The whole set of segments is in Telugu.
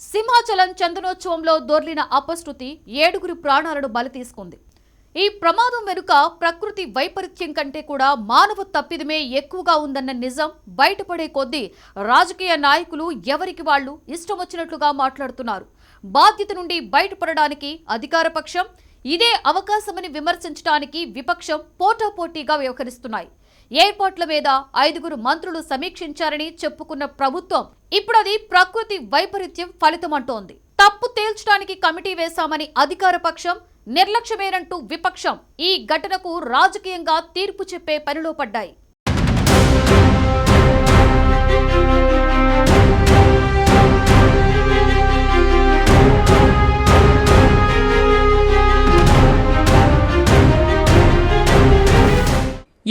సింహాచలం చందనోత్సవంలో దొర్లిన అపశృతి 7 ప్రాణాలను బలి తీసుకుంది. ఈ ప్రమాదం వెనుక ప్రకృతి వైపరీత్యం కంటే కూడా మానవ తప్పిదమే ఎక్కువగా ఉందన్న నిజం బయటపడే కొద్దీ రాజకీయ నాయకులు ఎవరికి వాళ్ళు ఇష్టం వచ్చినట్లుగా మాట్లాడుతున్నారు. బాధ్యత నుండి బయటపడడానికి అధికార పక్షం, ఇదే అవకాశమని విమర్శించడానికి విపక్షం పోటాపోటీగా వ్యవహరిస్తున్నాయి. ఏర్పాట్ల మీద 5 మంత్రులు సమీక్షించారని చెప్పుకున్న ప్రభుత్వం ఇప్పుడు అది ప్రకృతి వైపరీత్యం ఫలితమంటోంది. తప్పు తేల్చడానికి కమిటీ వేశామని అధికార పక్షం, నిర్లక్ష్యమేనంటూ విపక్షం ఈ ఘటనకు రాజకీయంగా తీర్పు చెప్పే పనిలో పడ్డాయి.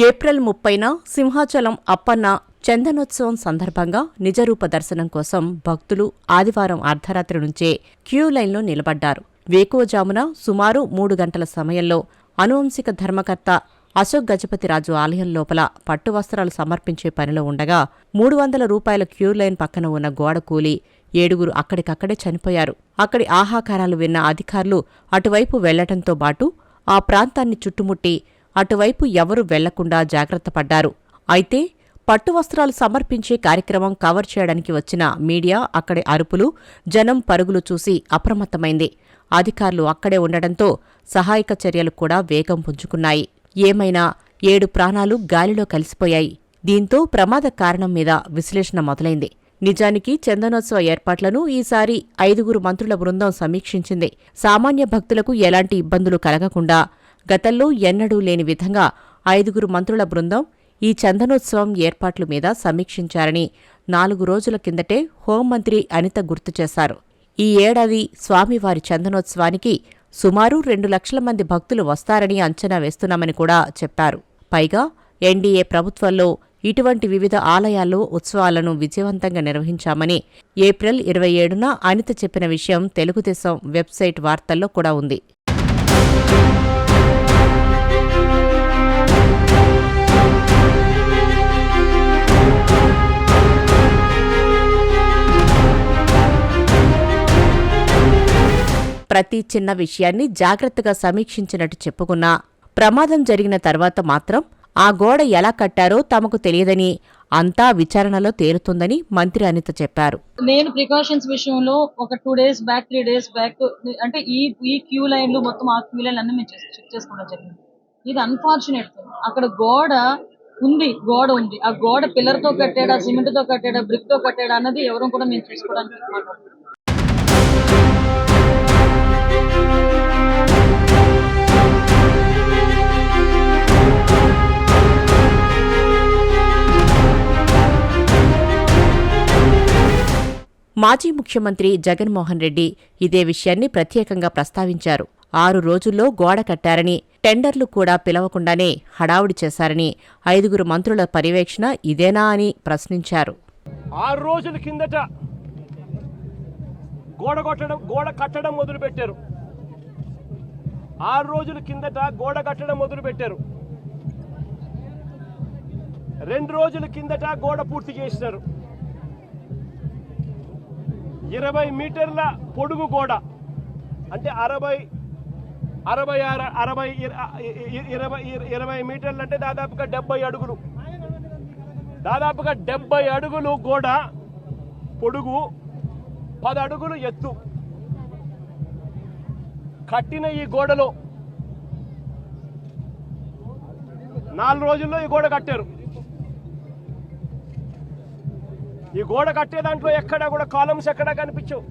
ఏప్రిల్ 30న సింహాచలం అప్పన్న చందనోత్సవం సందర్భంగా నిజరూప దర్శనం కోసం భక్తులు ఆదివారం అర్ధరాత్రి నుంచే క్యూ లైన్లో నిలబడ్డారు. వేకువజామున సుమారు 3 గంటల సమయంలో అనువంశిక ధర్మకర్త అశోక్ గజపతిరాజు ఆలయం లోపల పట్టు వస్త్రాలు సమర్పించే పనిలో ఉండగా 300 రూపాయల క్యూ లైన్ పక్కన ఉన్న గోడ కూలి 7 అక్కడికక్కడే చనిపోయారు. అక్కడి ఆహాకారాలు విన్న అధికారులు అటువైపు వెళ్లటంతో పాటు ఆ ప్రాంతాన్ని చుట్టుముట్టి అటువైపు ఎవరూ వెళ్లకుండా జాగ్రత్త పడ్డారు. అయితే పట్టు వస్త్రాలు సమర్పించే కార్యక్రమం కవర్ చేయడానికి వచ్చిన మీడియా అక్కడి అరుపులు, జనం పరుగులు చూసి అప్రమత్తమైంది. అధికారులు అక్కడే ఉండడంతో సహాయక చర్యలు కూడా వేగం పుంజుకున్నాయి. ఏమైనా 7 ప్రాణాలు గాలిలో కలిసిపోయాయి. దీంతో ప్రమాద కారణం మీద విశ్లేషణ మొదలైంది. నిజానికి చందనోత్సవ ఏర్పాట్లను ఈసారి 5 మంత్రుల బృందం సమీక్షించింది. సామాన్య భక్తులకు ఎలాంటి ఇబ్బందులు కలగకుండా గతంలో ఎన్నడూ లేని విధంగా 5 మంత్రుల బృందం ఈ చందనోత్సవం ఏర్పాట్ల మీద సమీక్షించారని 4 రోజుల కిందటే హోంమంత్రి అనిత గుర్తు చేశారు. ఈ ఏడాది స్వామివారి చందనోత్సవానికి సుమారు 2 లక్షల మంది భక్తులు వస్తారని అంచనా వేస్తున్నామని కూడా చెప్పారు. పైగా ఎన్డీఏ ప్రభుత్వంలో ఇటువంటి వివిధ ఆలయాల్లో ఉత్సవాలను విజయవంతంగా నిర్వహించామని ఏప్రిల్ 27న అనిత చెప్పిన విషయం తెలుగుదేశం వెబ్సైట్ వార్తల్లో కూడా ఉంది. ప్రతి చిన్న విషయాన్ని జాగ్రత్తగా సమీక్షించినట్టు చెప్పుకున్నా ప్రమాదం జరిగిన తర్వాత మాత్రం ఆ గోడ ఎలా కట్టారో తమకు తెలియదని, అంతా విచారణలో తేలుతుందని మంత్రి అనిత చెప్పారు. నేను ప్రికాషన్స్ విషయంలో ఒక 2 days బ్యాక్ 3 days బ్యాక్ అంటే ఈ క్యూ లైన్లు మొత్తం ఆ క్యూ లైన్ అన్ని మేము చెక్ చేసుకోవడం జరిగింది. ఇది అన్ఫార్చునేట్ థింగ్. అక్కడ గోడ ఉంది. ఆ గోడ పిల్లర్ తో కట్టాడా, సిమెంట్ తో కట్టాడా, బ్రిక్ తో కట్టాడా అన్నది ఎవరు కూడా మేము చూసుకోవడానికి మాట్లాడుతున్నాం. మాజీ ముఖ్యమంత్రి జగన్మోహన్ రెడ్డి ఇదే విషయాన్ని ప్రత్యేకంగా ప్రస్తావించారు. 6 రోజుల్లో గోడ కట్టారని, టెండర్లు కూడా పిలవకుండానే హడావుడి చేశారని 5 మంత్రుల పర్యవేక్షణ ఇదేనా అని ప్రశ్నించారు. 6 రోజుల కిందట గోడ కట్టడం మొదలుపెట్టారు. 6 రోజుల కిందట గోడ కట్టడం మొదలుపెట్టారు. 2 రోజుల కిందట గోడ పూర్తి చేసినారు. 20 మీటర్ల పొడుగు గోడ అంటే 20 మీటర్లు అంటే దాదాపుగా 70 అడుగులు. దాదాపుగా 70 అడుగులు గోడ పొడుగు, 10 అడుగులు ఎత్తు కట్టిన ఈ గోడలో 4 రోజుల్లో ఈ గోడ కట్టారు. ఈ గోడ కట్టే దాంట్లో ఎక్కడా కూడా కాలమ్స్ ఎక్కడా కనిపించవు.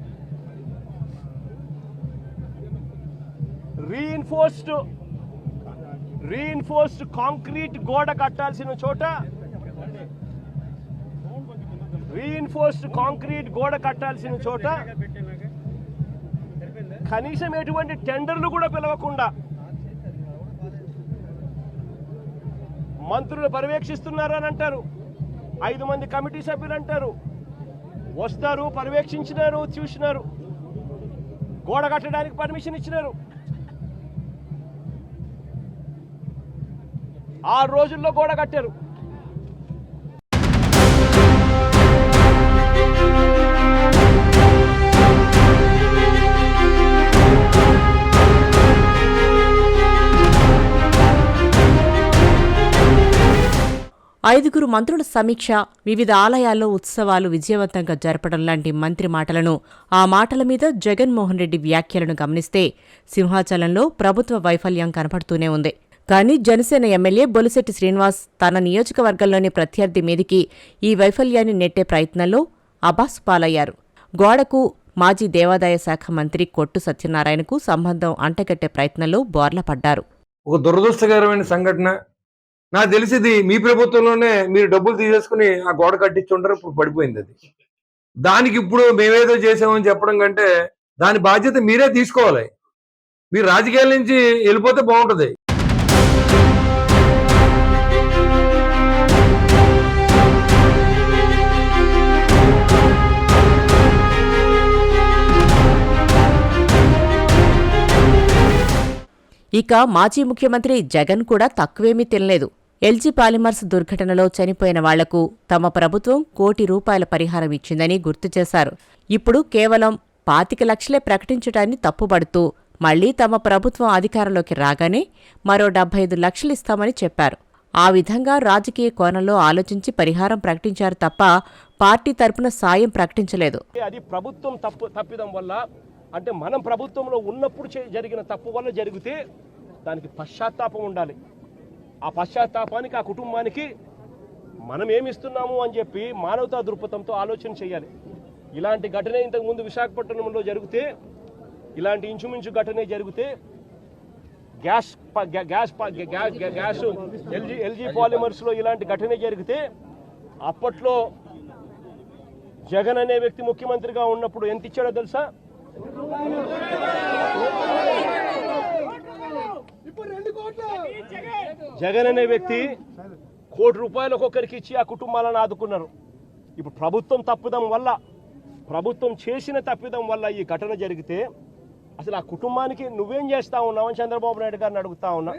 రీఇన్ఫోర్స్డ్ కాంక్రీట్ గోడ కట్టాల్సిన చోట కనీసం ఎటువంటి టెండర్లు కూడా పిలవకుండా మంత్రులు పర్యవేక్షిస్తున్నారని అంటారు. 5 మంది కమిటీ సభ్యులు అంటారు. వస్తారు, పర్యవేక్షించినారు, చూసినారు, గోడ కట్టడానికి పర్మిషన్ ఇచ్చినారు. 6 రోజుల్లో గోడ కట్టారు. 5 మంత్రుల సమీక్ష, వివిధ ఆలయాల్లో ఉత్సవాలు విజయవంతంగా జరపడం లాంటి మంత్రి మాటలను, ఆ మాటల మీద జగన్మోహన్ రెడ్డి వ్యాఖ్యలను గమనిస్తే సింహాచలంలో ప్రభుత్వ వైఫల్యం కనపడుతూనే ఉంది. కానీ జనసేన ఎమ్మెల్యే బొలిశెట్టి శ్రీనివాస్ తన నియోజకవర్గంలోని ప్రత్యర్థి మీదికి ఈ వైఫల్యాన్ని నెట్టే ప్రయత్నంలో అబాసుపాలయ్యారు. గోడకు మాజీ దేవాదాయ శాఖ మంత్రి కొట్టు సత్యనారాయణకు సంబంధం అంటగట్టే ప్రయత్నంలో బోర్లపడ్డారు. ఒక దురదృష్టకరమైన సంఘటన. నాకు తెలిసింది మీ ప్రభుత్వంలోనే మీరు డబ్బులు తీసేసుకుని ఆ గోడ కట్టించుంటారు, ఇప్పుడు పడిపోయింది అది. దానికి ఇప్పుడు మేమేదో చేసామని చెప్పడం కంటే దాని బాధ్యత మీరే తీసుకోవాలి. మీరు రాజకీయాల నుంచి వెళ్ళిపోతే బాగుంటుంది. ఇక మాజీ ముఖ్యమంత్రి జగన్ కూడా తక్కువేమీ తినలేదు. ఎల్జీ పాలిమర్స్ దుర్ఘటనలో చనిపోయిన వాళ్లకు తమ ప్రభుత్వం ₹1,00,00,000 పరిహారం ఇచ్చిందని గుర్తు చేశారు. ఇప్పుడు కేవలం 25 లక్షలే ప్రకటించడాన్ని తప్పుబడుతూ మళ్లీ తమ ప్రభుత్వం అధికారంలోకి రాగానే మరో 75 లక్షలిస్తామని చెప్పారు. ఆ విధంగా రాజకీయ కోణంలో ఆలోచించి పరిహారం ప్రకటించారు తప్ప పార్టీ తరపున సాయం ప్రకటించలేదు. అది ప్రభుత్వం తప్పిదం వల్ల, అంటే మనం ప్రభుత్వంలో ఉన్నప్పుడు జరిగిన తప్పు వల్ల జరిగితే దానికి పశ్చాత్తాపం ఉండాలి. ఆ పశ్చాత్తాపానికి ఆ కుటుంబానికి మనం ఏమిస్తున్నాము అని చెప్పి మానవతా దృక్పథంతో ఆలోచన చేయాలి. ఇలాంటి ఘటన ఇంతకుముందు విశాఖపట్నంలో జరిగితే, ఇలాంటి ఇంచుమించు ఘటన జరిగితే గ్యాస్ ఎల్జీ పాలిమర్స్లో ఇలాంటి ఘటన జరిగితే అప్పట్లో జగన్ అనే వ్యక్తి ముఖ్యమంత్రిగా ఉన్నప్పుడు ఎంత ఇచ్చాడో తెలుసా? జగన్ అనే వ్యక్తి ₹1,00,00,000 ఒక్కొక్కరికి ఇచ్చి ఆ కుటుంబాలను ఆదుకున్నారు. ఇప్పుడు ప్రభుత్వం తప్పిదం వల్ల, ప్రభుత్వం చేసిన తప్పిదం వల్ల ఈ ఘటన జరిగితే అసలు ఆ కుటుంబానికి నువ్వేం చేస్తా ఉన్నావు అని చంద్రబాబు నాయుడు గారిని అడుగుతా ఉన్నా.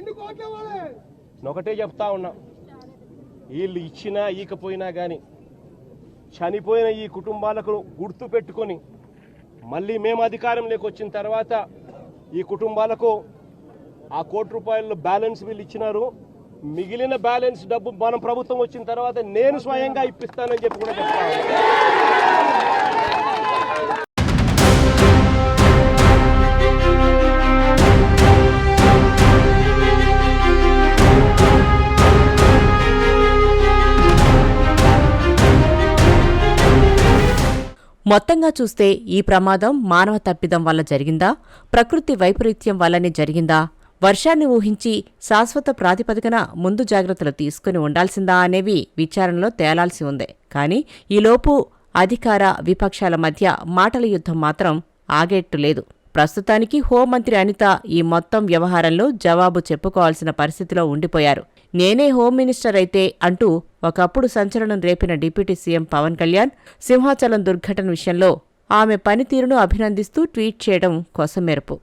ఒకటే చెప్తా ఉన్నా, వీళ్ళు ఇచ్చినా ఈకపోయినా కానీ చనిపోయిన ఈ కుటుంబాలకు గుర్తు పెట్టుకొని మళ్ళీ మేము అధికారంలోకి వచ్చిన తర్వాత ఈ కుటుంబాలకు ఆ ₹1,00,00,000 బ్యాలెన్స్ వీళ్ళు ఇచ్చినారు. మిగిలిన బ్యాలెన్స్ డబ్బు మనం ప్రభుత్వం వచ్చిన తర్వాత నేను స్వయంగా ఇప్పిస్తానని చెప్పి కూడా చెప్తాను. మొత్తంగా చూస్తే ఈ ప్రమాదం మానవ తప్పిదం వల్ల జరిగిందా, ప్రకృతి వైపరీత్యం వల్లనే జరిగిందా, వర్షాన్ని ఊహించి శాశ్వత ప్రాతిపదికన ముందు జాగ్రత్తలు తీసుకుని ఉండాల్సిందా అనేవి విచారణలో తేలాల్సి ఉంది. కానీ ఈలోపు అధికార విపక్షాల మధ్య మాటల యుద్ధం మాత్రం ఆగేట్టులేదు. ప్రస్తుతానికి హోంమంత్రి అనిత ఈ మొత్తం వ్యవహారంలో జవాబు చెప్పుకోవాల్సిన పరిస్థితిలో ఉండిపోయారు. నేనే హోం మినిస్టర్ అయితే అంటూ ఒకప్పుడు సంచలనం రేపిన డిప్యూటీ సీఎం పవన్ కళ్యాణ్ సింహాచలం దుర్ఘటన విషయంలో ఆమె పనితీరును అభినందిస్తూ ట్వీట్ చేయడం కొసమెరుపు.